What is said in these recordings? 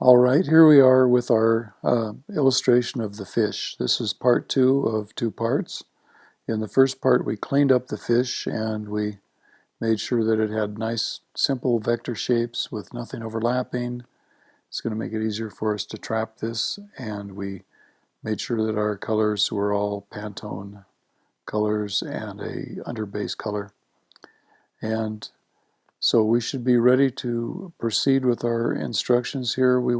All right, here we are with our illustration of the fish. This is part 2 of 2 parts. In the first part we cleaned up the fish and we made sure that it had nice simple vector shapes with nothing overlapping. It's going to make it easier for us to trap this, and we made sure that our colors were all Pantone colors and a underbase color. And so we should be ready to proceed with our instructions here. We've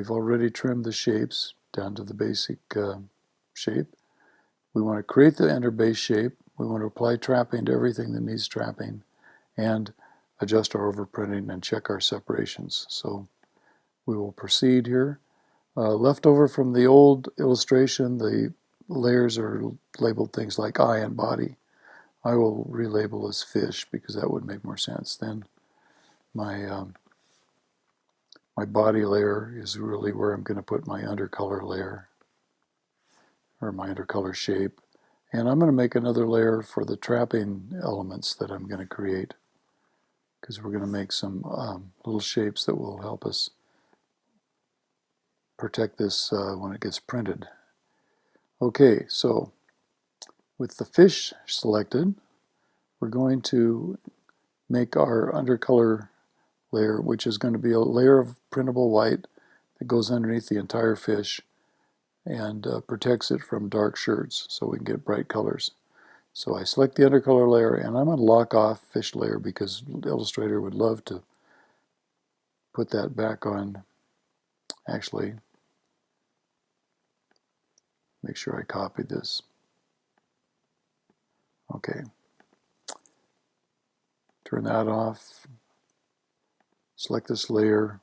already trimmed the shapes down to the basic shape. We want to create the underbase shape. We want to apply trapping to everything that needs trapping and adjust our overprinting and check our separations. So we will proceed here. Left over from the old illustration, the layers are labeled things like eye and body. I will relabel as fish because that would make more sense. Then my body layer is really where I'm going to put my undercolor layer, or my undercolor shape. And I'm going to make another layer for the trapping elements that I'm going to create, because we're going to make some little shapes that will help us protect this when it gets printed. Okay, so with the fish selected, we're going to make our undercolor layer, which is going to be a layer of printable white that goes underneath the entire fish and protects it from dark shirts so we can get bright colors. So I select the undercolor layer, and I'm going to lock off fish layer because Illustrator would love to put that back on. Actually, make sure I copied this. Okay. Turn that off. Select this layer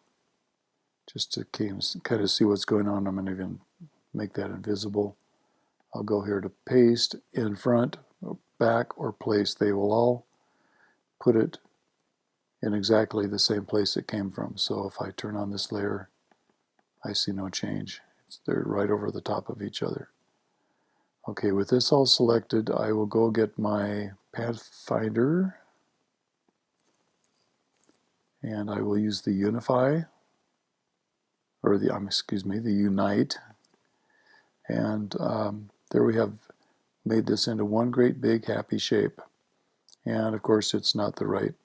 just to kind of see what's going on. I'm going to even make that invisible. I'll go here to paste, in front, back, or place. They will all put it in exactly the same place it came from. So if I turn on this layer, I see no change. They're right over the top of each other. Okay, with this all selected, I will go get my Pathfinder, and I will use the Unify, or the Unite, and there we have made this into one great big happy shape. And of course it's not the right,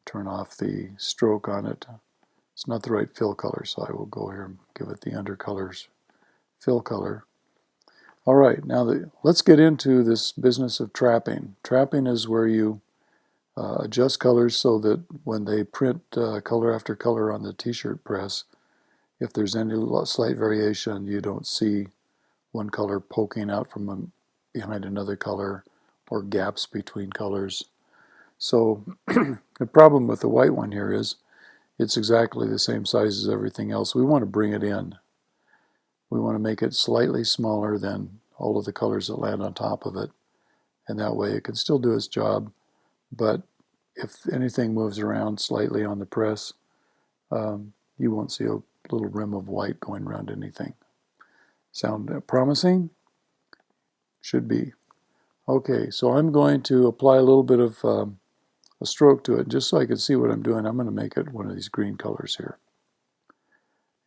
turn off the stroke on it. It's not the right fill color, so I will go here and give it the undercolors fill color. All right, now let's get into this business of trapping. Trapping is where you adjust colors so that when they print color after color on the t-shirt press, if there's any slight variation, you don't see one color poking out from behind another color or gaps between colors. So the problem with the white one here is it's exactly the same size as everything else. We want to bring it in. We want to make it slightly smaller than all of the colors that land on top of it, and that way it can still do its job, but if anything moves around slightly on the press, you won't see a little rim of white going around anything. Sound promising? Should be. Okay, so I'm going to apply a little bit of a stroke to it just so I can see what I'm doing. I'm going to make it one of these green colors here,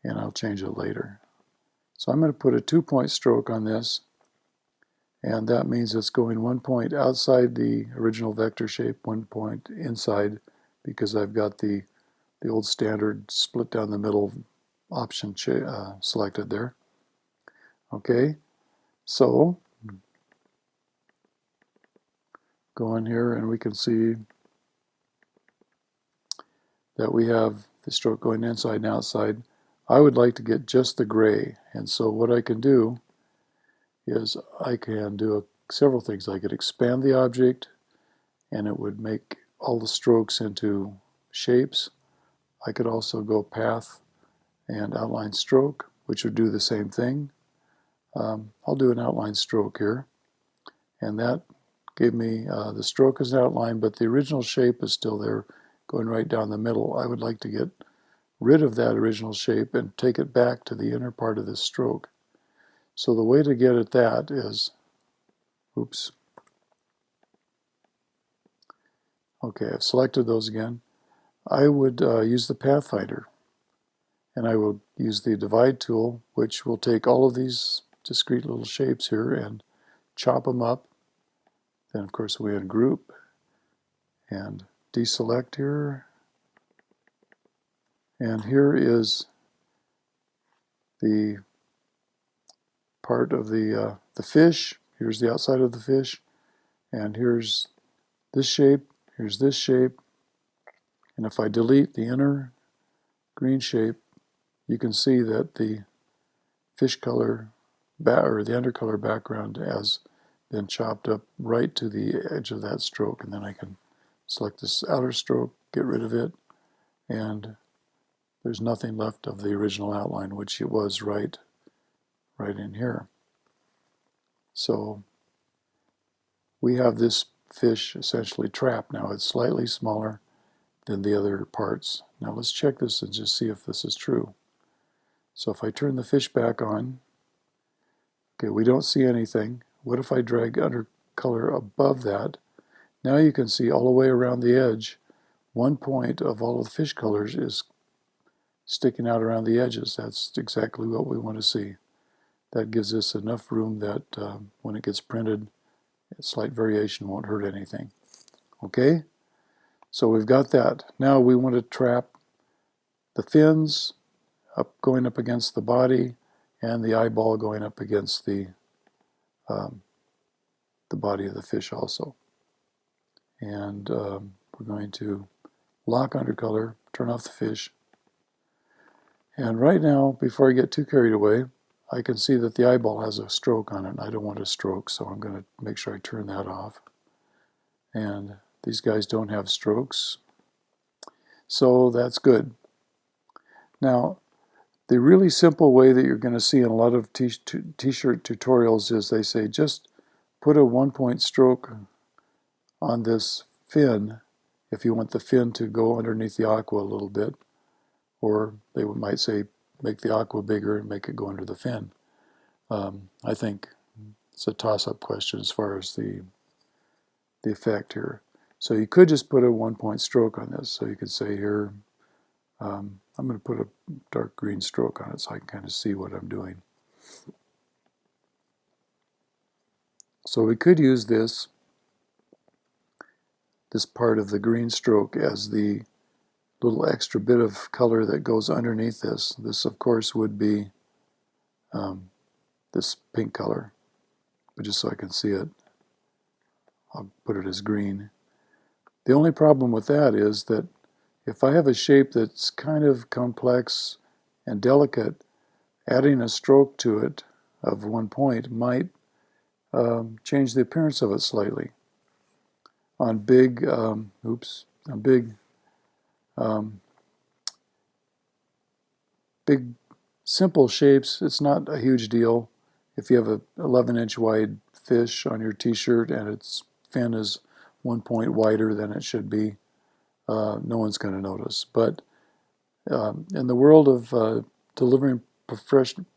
and I'll change it later. So I'm going to put a 2-point stroke on this, and that means it's going 1 point outside the original vector shape, 1 point inside, because I've got the old standard split down the middle option selected there. Okay, so go in here and we can see that we have the stroke going inside and outside. I would like to get just the gray, and so what I can do is I can do several things. I could expand the object and it would make all the strokes into shapes. I could also go path and outline stroke, which would do the same thing. I'll do an outline stroke here, and that gave me the stroke as an outline, but the original shape is still there going right down the middle. I would like to get rid of that original shape and take it back to the inner part of this stroke. So the way to get at that is, oops, okay, I've selected those again. I would use the Pathfinder, and I will use the divide tool, which will take all of these discrete little shapes here and chop them up. Then of course we ungroup and deselect here, and here is the part of the fish. Here's the outside of the fish, and here's this shape, here's this shape, and if I delete the inner green shape, you can see that the fish color or the undercolor background has been chopped up right to the edge of that stroke, and then I can select this outer stroke, get rid of it, and there's nothing left of the original outline, which it was right in here. So we have this fish essentially trapped now. It's slightly smaller than the other parts. Now let's check this and just see if this is true. So if I turn the fish back on, okay, we don't see anything. What if I drag undercolor above that? Now you can see all the way around the edge, one point of all of the fish colors is sticking out around the edges. That's exactly what we want to see. That gives us enough room that when it gets printed, a slight variation won't hurt anything. Okay, so we've got that. Now we want to trap the fins going up against the body, and the eyeball going up against the body of the fish also. And we're going to lock undercolor, turn off the fish. And right now, before I get too carried away, I can see that the eyeball has a stroke on it, and I don't want a stroke, so I'm going to make sure I turn that off. And these guys don't have strokes, so that's good. Now, the really simple way that you're going to see in a lot of t-shirt tutorials is they say just put a one-point stroke on this fin if you want the fin to go underneath the aqua a little bit, or they might say make the aqua bigger and make it go under the fin. I think it's a toss-up question as far as the effect here. So you could just put a one-point stroke on this. So you could say here, I'm going to put a dark green stroke on it so I can kind of see what I'm doing. So we could use this part of the green stroke as the little extra bit of color that goes underneath this. This, of course, would be this pink color. But just so I can see it, I'll put it as green. The only problem with that is that if I have a shape that's kind of complex and delicate, adding a stroke to it of one point might change the appearance of it slightly. On big, big simple shapes, it's not a huge deal. If you have a 11-inch wide fish on your t-shirt and its fin is 1 point wider than it should be, no one's going to notice. But in the world of delivering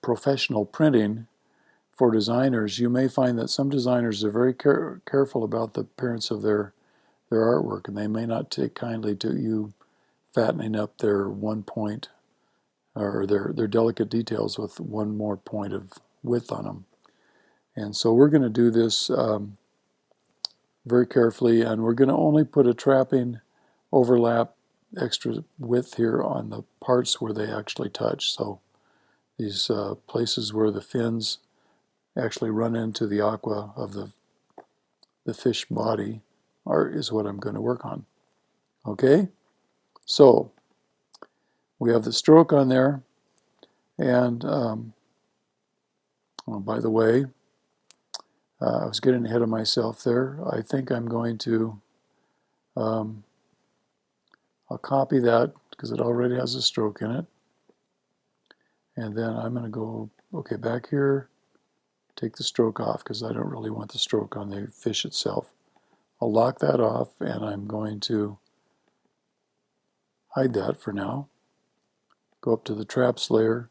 professional printing for designers, you may find that some designers are very careful about the appearance of their artwork, and they may not take kindly to you fattening up their 1 point or their delicate details with one more point of width on them. And so we're going to do this very carefully, and we're going to only put a trapping overlap extra width here on the parts where they actually touch. So these places where the fins actually run into the aqua of the fish body is what I'm going to work on. Okay, so we have the stroke on there, and oh, by the way, I was getting ahead of myself there. I think I'm going to I'll copy that because it already has a stroke in it, and then I'm going to go back here, take the stroke off because I don't really want the stroke on the fish itself. I'll lock that off, and I'm going to hide that for now. Go up to the traps layer.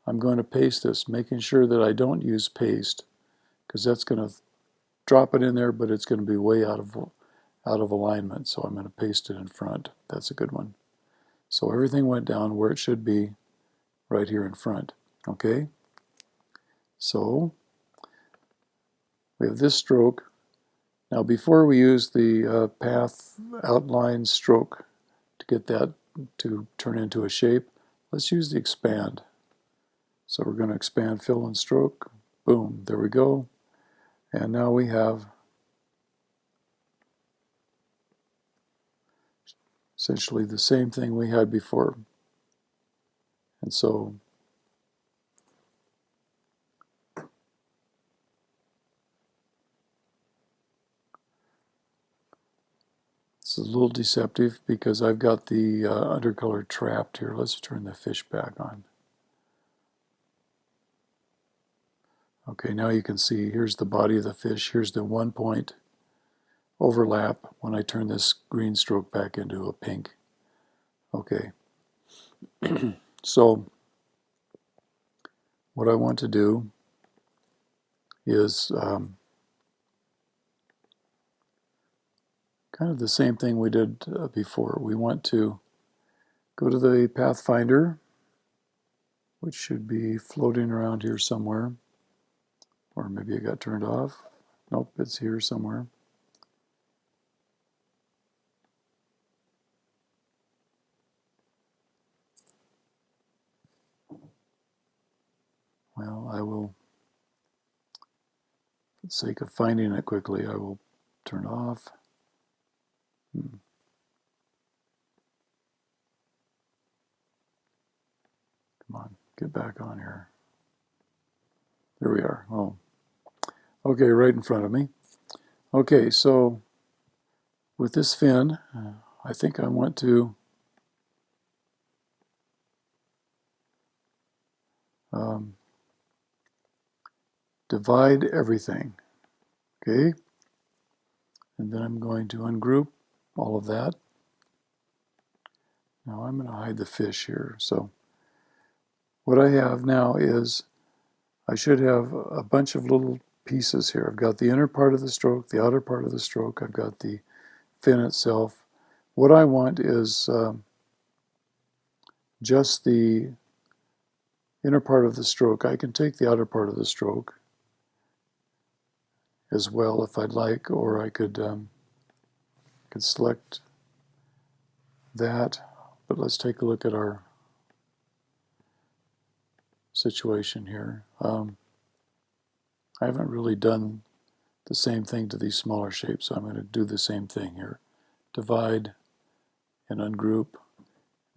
I'm going to paste this, making sure that I don't use paste because that's going to drop it in there, but it's going to be way out of alignment. So I'm going to paste it in front. That's a good one. So everything went down where it should be, right here in front. Okay? So we have this stroke. Now before we use the path outline stroke to get that to turn into a shape, let's use the expand. So we're going to expand fill and stroke. Boom, there we go. And now we have essentially the same thing we had before. And so this is a little deceptive because I've got the undercolor trapped here. Let's turn the fish back on. Okay, now you can see here's the body of the fish. Here's the 1 point overlap when I turn this green stroke back into a pink. Okay, so what I want to do is kind of the same thing we did before. We want to go to the Pathfinder, which should be floating around here somewhere. Or maybe it got turned off. Nope, it's here somewhere. Well, I will, for the sake of finding it quickly, I will turn off. Come on, get back on here. There we are. Oh, okay, right in front of me. Okay, so with this fin, I think I want to divide everything. Okay, and then I'm going to ungroup all of that. Now I'm going to hide the fish here. So what I have now is I should have a bunch of little pieces here. I've got the inner part of the stroke, the outer part of the stroke, I've got the fin itself. What I want is just the inner part of the stroke. I can take the outer part of the stroke as well if I'd like, or I could select that. But let's take a look at our situation here. I haven't really done the same thing to these smaller shapes, so I'm going to do the same thing here. Divide and ungroup.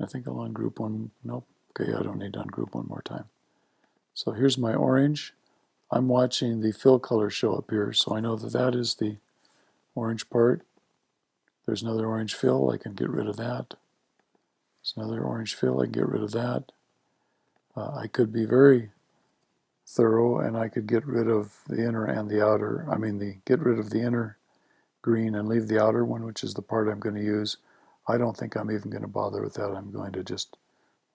I think I'll ungroup one. Nope. Okay, I don't need to ungroup one more time. So here's my orange. I'm watching the fill color show up here, so I know that that is the orange part. There's another orange fill. I can get rid of that. There's another orange fill. I can get rid of that. I could be very thorough, and I could get rid of the inner and the outer. Get rid of the inner green and leave the outer one, which is the part I'm going to use. I don't think I'm even going to bother with that. I'm going to just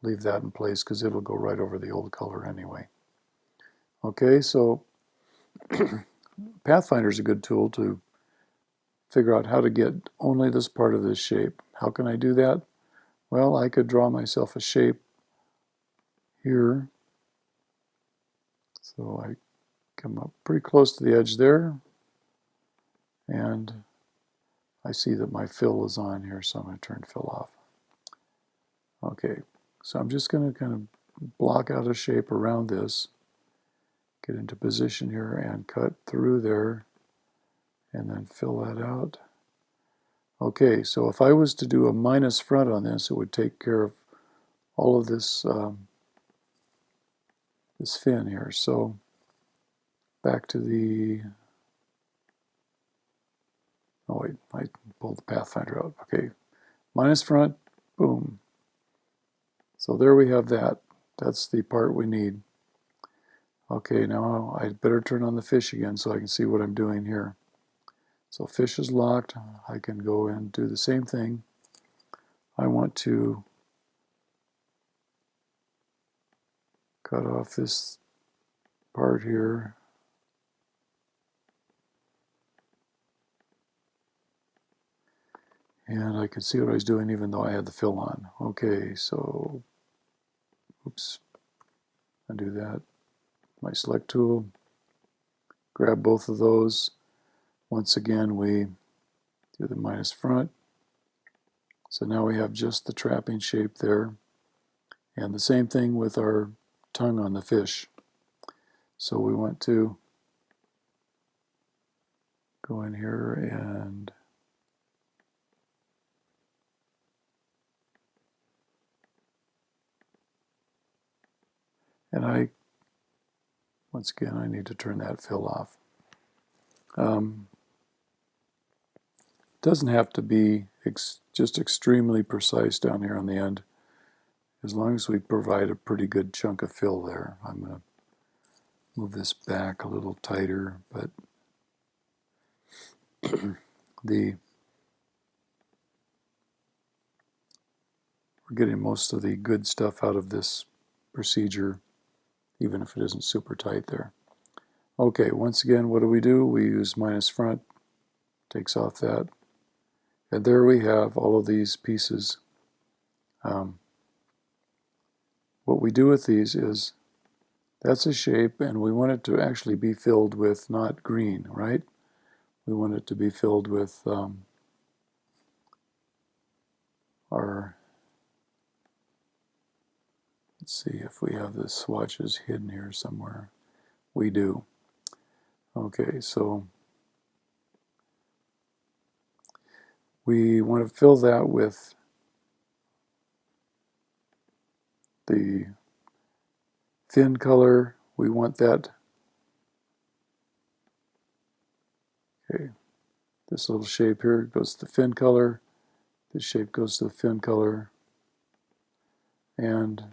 leave that in place because it'll go right over the old color anyway. Okay, so Pathfinder is a good tool to figure out how to get only this part of this shape. How can I do that? Well, I could draw myself a shape here. So I come up pretty close to the edge there, and I see that my fill is on here, so I'm going to turn fill off. Okay, so I'm just going to kind of block out a shape around this, get into position here and cut through there, and then fill that out. Okay, so if I was to do a minus front on this, it would take care of all of this this fin here. So back to the, oh wait, I pulled the Pathfinder out. Okay, minus front, boom. So there we have that. That's the part we need. Okay, now I better turn on the fish again so I can see what I'm doing here. So fish is locked. I can go and do the same thing. I want to cut off this part here. And I could see what I was doing even though I had the fill on. Okay, so, oops, undo that. My select tool, grab both of those. Once again, we do the minus front. So now we have just the trapping shape there. And the same thing with our tongue on the fish. So we want to go in here and once again, I need to turn that fill off. Doesn't have to be just extremely precise down here on the end, as long as we provide a pretty good chunk of fill there. I'm going to move this back a little tighter, but we're getting most of the good stuff out of this procedure, even if it isn't super tight there. Okay, once again, what do? We use minus front, takes off that, and there we have all of these pieces. What we do with these is, that's a shape, and we want it to actually be filled with not green, right? We want it to be filled with our, let's see if we have the swatches hidden here somewhere. We do. Okay, so we want to fill that with the fin color. We want that, okay, this little shape here goes to the fin color. This shape goes to the fin color. And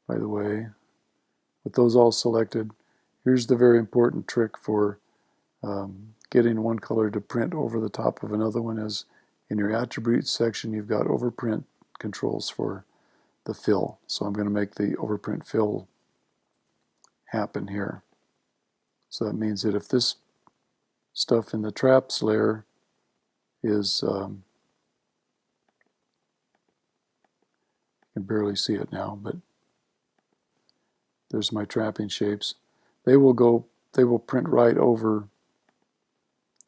by the way, with those all selected, here's the very important trick for getting one color to print over the top of another one. Is in your attributes section, you've got overprint controls for the fill. So I'm going to make the overprint fill happen here. So that means that if this stuff in the traps layer is, you can barely see it now, but there's my trapping shapes. They will print right over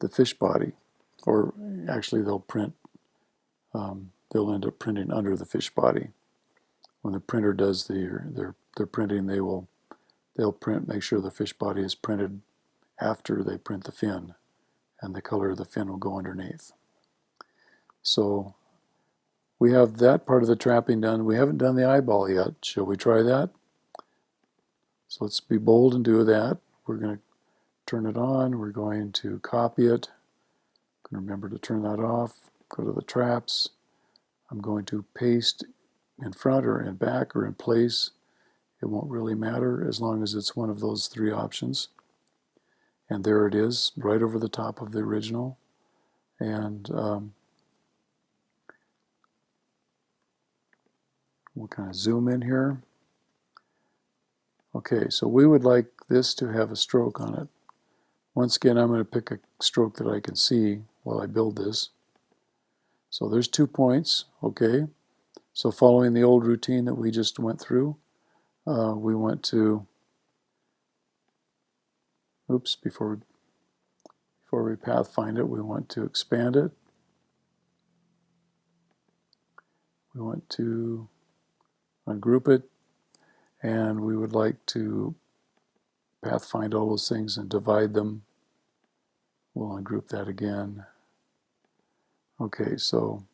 the fish body, or actually they'll end up printing under the fish body. When the printer does their printing, they'll make sure the fish body is printed after they print the fin, and the color of the fin will go underneath. So we have that part of the trapping done. We haven't done the eyeball yet. Shall we try that? So let's be bold and do that. We're going to turn it on. We're going to copy it. Remember to turn that off. Go to the traps. I'm going to paste in front or in back or in place. It won't really matter as long as it's one of those three options. And there it is, right over the top of the original. And we'll kind of zoom in here. Okay, so we would like this to have a stroke on it. Once again, I'm going to pick a stroke that I can see while I build this. So there's 2 points, okay. So following the old routine that we just went through, we want to, oops, before we pathfind it, we want to expand it. We want to ungroup it, and we would like to pathfind all those things and divide them. We'll ungroup that again. Okay, so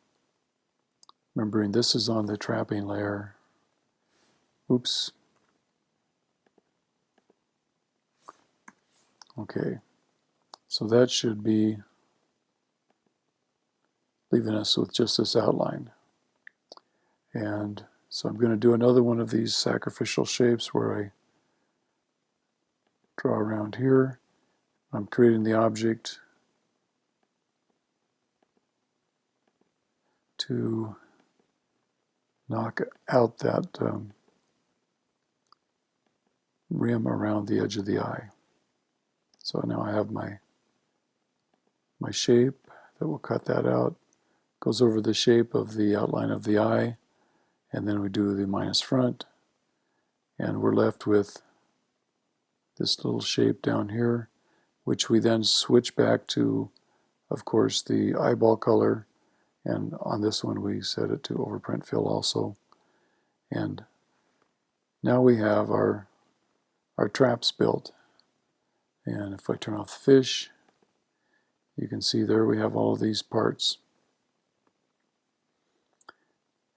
remembering this is on the trapping layer. Oops. Okay, so that should be leaving us with just this outline. And so I'm going to do another one of these sacrificial shapes where I draw around here. I'm creating the object to knock out that rim around the edge of the eye. So now I have my shape that will cut that out. goes over the shape of the outline of the eye, and then we do the minus front, and we're left with this little shape down here, which we then switch back to, of course, the eyeball color, and on this one we set it to overprint fill also. And now we have our traps built. And if I turn off the fish, you can see there we have all of these parts.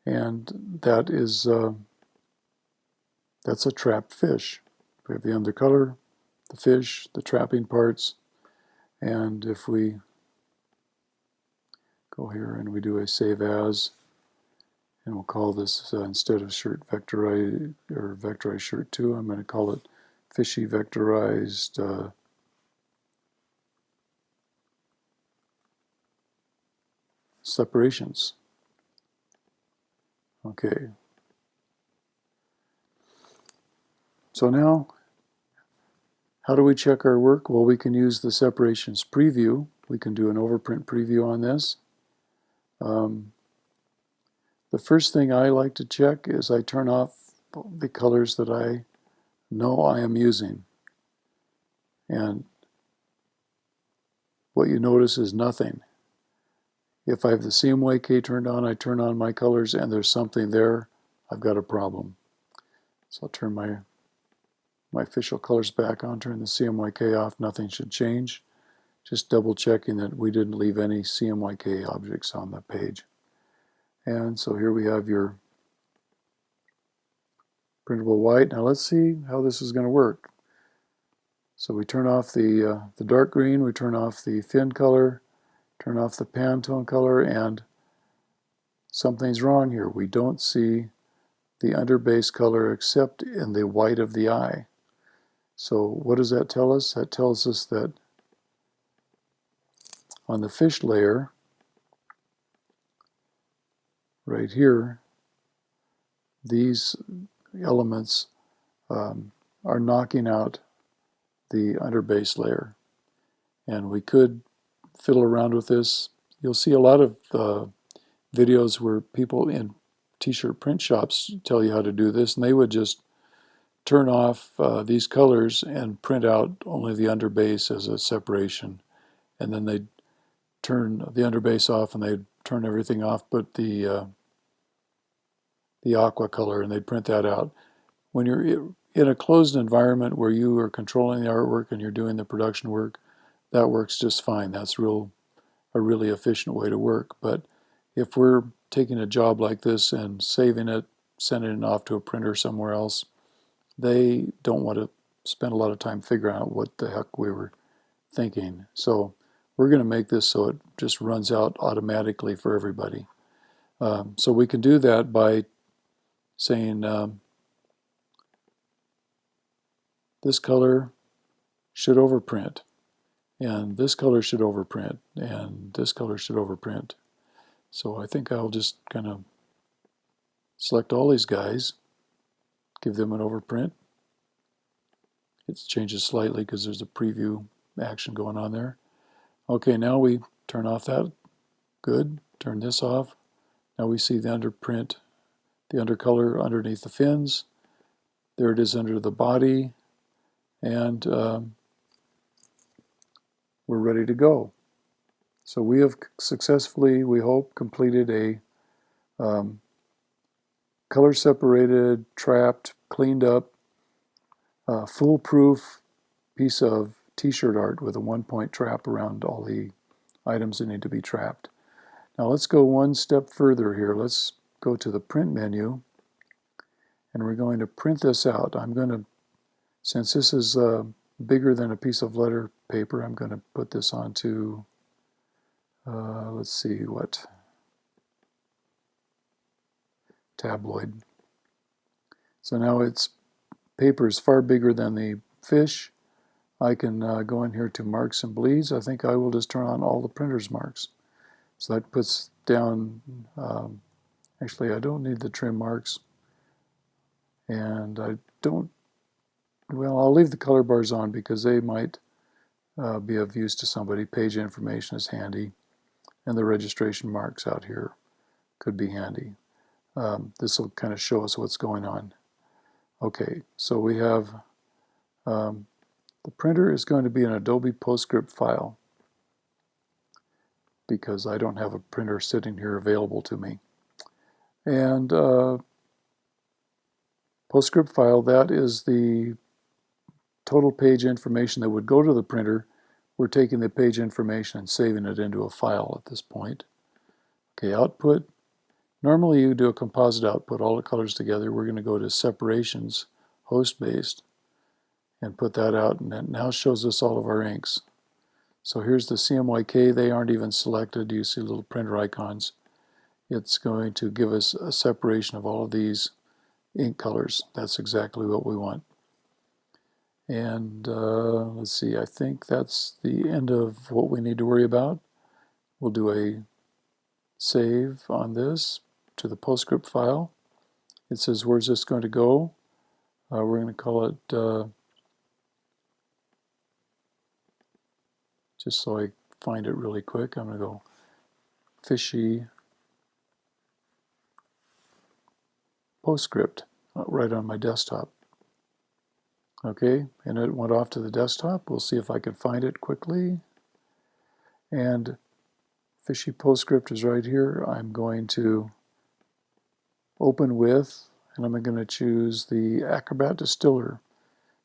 And that is that's a trapped fish. We have the undercolor, the fish, the trapping parts, and if we go here and we do a save as, and we'll call this instead of shirt vectorized or vectorized shirt 2, I'm going to call it fishy vectorized separations. Okay. So now, how do we check our work? Well, we can use the separations preview. We can do an overprint preview on this. The first thing I like to check is I turn off the colors that I know I am using. And what you notice is nothing. If I have the CMYK turned on, I turn on my colors and there's something there, I've got a problem. So I'll turn my official colors back on, turn the CMYK off, nothing should change. Just double checking that we didn't leave any CMYK objects on the page. And so here we have your printable white. Now let's see how this is going to work. So we turn off the dark green, we turn off the fin color, turn off the Pantone color, and something's wrong here. We don't see the underbase color except in the white of the eye. So what does that tell us? That tells us that on the fish layer, right here, these elements are knocking out the underbase layer. And we could fiddle around with this. You'll see a lot of videos where people in t-shirt print shops tell you how to do this, and they would just turn off these colors and print out only the underbase as a separation. And then they'd turn the underbase off and they'd turn everything off but the aqua color, and they'd print that out. When you're in a closed environment where you are controlling the artwork and you're doing the production work, that works just fine. That's a really efficient way to work. But if we're taking a job like this and saving it, sending it off to a printer somewhere else, they don't want to spend a lot of time figuring out what the heck we were thinking. So we're going to make this so it just runs out automatically for everybody. So we can do that by saying this color should overprint, and this color should overprint, and this color should overprint. So I think I'll just kind of select all these guys, give them an overprint. It changes slightly because there's a preview action going on there. Okay, now we turn off that. Good. Turn this off. Now we see the underprint, the undercolor underneath the fins. There it is under the body, and we're ready to go. So we have successfully, we hope, completed a color separated, trapped, cleaned up, foolproof piece of t-shirt art with a 1-point trap around all the items that need to be trapped. Now let's go one step further here. Let's go to the print menu, and we're going to print this out. I'm going to, since this is bigger than a piece of letter paper, I'm going to put this onto, let's see, what, tabloid. So now its paper is far bigger than the fish. I can go in here to marks and bleeds. I think I will just turn on all the printer's marks. So that puts down, actually I don't need the trim marks, and I don't, well, I'll leave the color bars on because they might be of use to somebody. Page information is handy. and the registration marks out here could be handy. This will kind of show us what's going on. Okay, so we have the printer is going to be an Adobe PostScript file because I don't have a printer sitting here available to me. And PostScript file, that is the total page information that would go to the printer. We're taking the page information and saving it into a file at this point. Okay, output. Normally you do a composite output, all the colors together. We're going to go to separations, host-based, and put that out, and that now shows us all of our inks. So here's the CMYK. They aren't even selected. You see little printer icons. It's going to give us a separation of all of these ink colors. That's exactly what we want. And let's see, I think that's the end of what we need to worry about. We'll do a save on this to the PostScript file. It says, where's this going to go? We're going to call it, just so I find it really quick, I'm going to go fishy PostScript right on my desktop. Okay, and it went off to the desktop. We'll see if I can find it quickly. And fishy PostScript is right here. I'm going to open with, and I'm going to choose the Acrobat Distiller.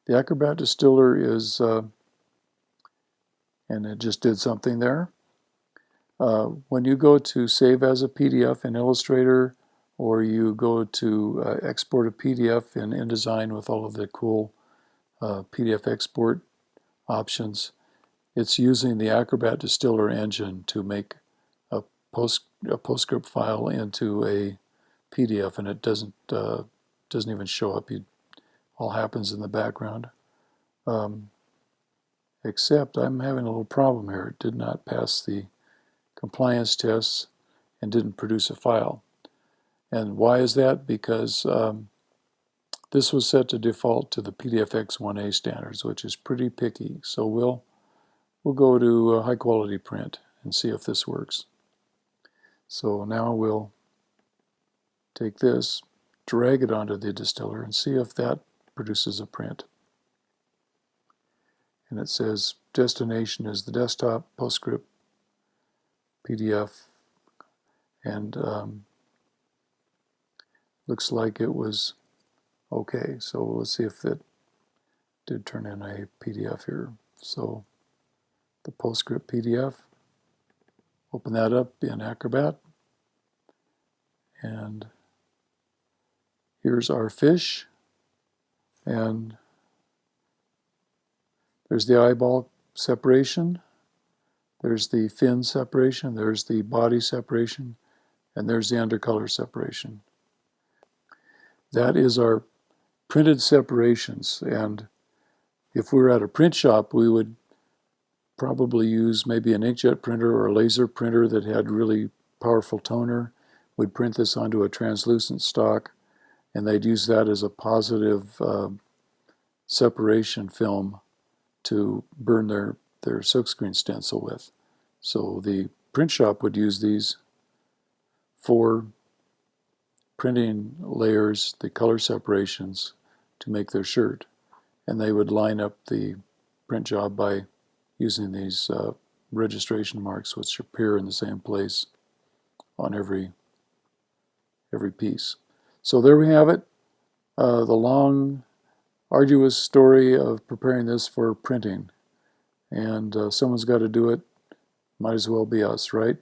The Acrobat Distiller is, and it just did something there. When you go to save as a PDF in Illustrator, or you go to export a PDF in InDesign with all of the cool PDF export options, it's using the Acrobat Distiller engine to make a PostScript file into a PDF, and it doesn't even show up. It all happens in the background. Except I'm having a little problem here. It did not pass the compliance tests and didn't produce a file. And why is that? Because this was set to default to the PDFX 1A standards, which is pretty picky. So we'll go to high quality print and see if this works. So now we'll take this, drag it onto the distiller, and see if that produces a print. And it says destination is the desktop, PostScript, PDF, and looks like it was okay. So let's see if it did turn in a PDF here. So the PostScript PDF, open that up in Acrobat, and here's our fish, and there's the eyeball separation, there's the fin separation, there's the body separation, and there's the undercolor separation. That is our printed separations, and if we were at a print shop, we would probably use maybe an inkjet printer or a laser printer that had really powerful toner. We'd print this onto a translucent stock, and they'd use that as a positive separation film to burn their silkscreen stencil with. So the print shop would use these for printing layers, the color separations, to make their shirt. And they would line up the print job by using these registration marks, which appear in the same place on every piece. So there we have it, the long, arduous story of preparing this for printing. And someone's got to do it. Might as well be us, right?